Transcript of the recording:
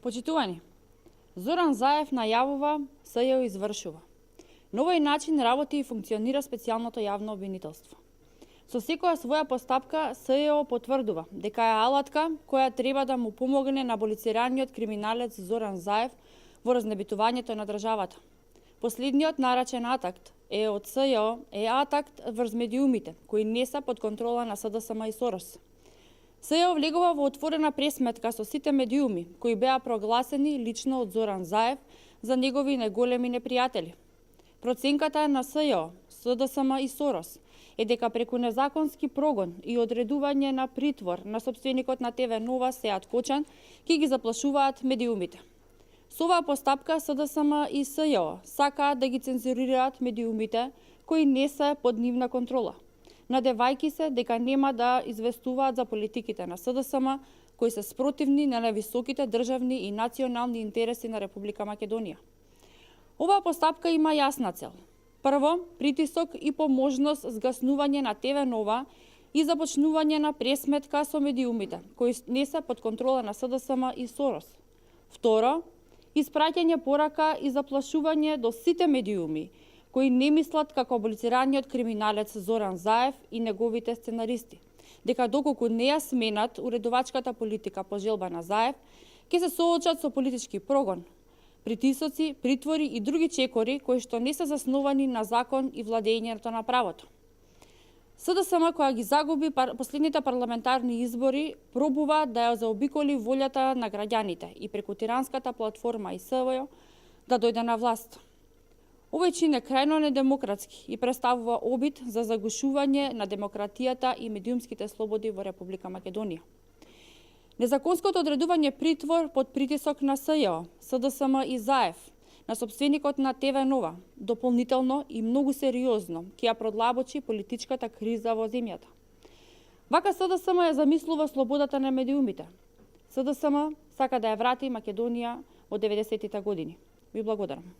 Почитувани, Зоран Заев најавува, СЈО извршува. На овој начин работи и функционира специјалното јавно обвинителство. Со секоја своја постапка СЈО потврдува дека е алатка која треба да му помогне на аболицираниот криминалец Зоран Заев во разнебитувањето на државата. Последниот наречен атакт е од СЈО е атакт врз медиумите кои не се под контрола на СДСМ и Сорос. СЈО влегува во отворена пресметка со сите медиуми кои беа прогласени лично од Зоран Заев за негови најголеми непријатели. Проценката на СЈО, СДСМ и Сорос е дека преку незаконски прогон и одредување на притвор на сопственикот на ТВ Нова Сеат Кочан ќе ги заплашуваат медиумите. Со оваа постапка СДСМ и СЈО сакаат да ги цензурираат медиумите кои не се под нивна контрола, надевајки се дека нема да известуваат за политиките на СДСМ кои се спротивни на највисоките државни и национални интереси на Република Македонија. Оваа постапка има јасна цел. Прво, притисок и по можност згаснување на ТВ Нова и започнување на пресметка со медиумите кои не се под контрола на СДСМ и Сорос. Второ, испраќање порака и заплашување до сите медиуми кои не мислат како аболицираниот криминалец Зоран Заев и неговите сценаристи, дека доколку не ја сменат уредувачката политика по желба на Заев, ќе се соочат со политички прогон, притисоци, притвори и други чекори кои што не се засновани на закон и владењето на правото. СДСМ која ги загуби последните парламентарни избори пробува да ја заобиколи волјата на граѓаните и преку тиранската платформа и СВО да дојде на власт. Овој чин е крајно недемократски и представува обид за загушување на демократијата и медиумските слободи во Република Македонија. Незаконското одредување притвор под притисок на СЈО, СДСМ и Заев на сопственикот на ТВ Нова дополнително и многу сериозно ќе ја продлабочи политичката криза во земјата. Вака СДСМ ја замислува слободата на медиумите. СДСМ сака да ја врати Македонија во 90-тите години. Ви благодарам.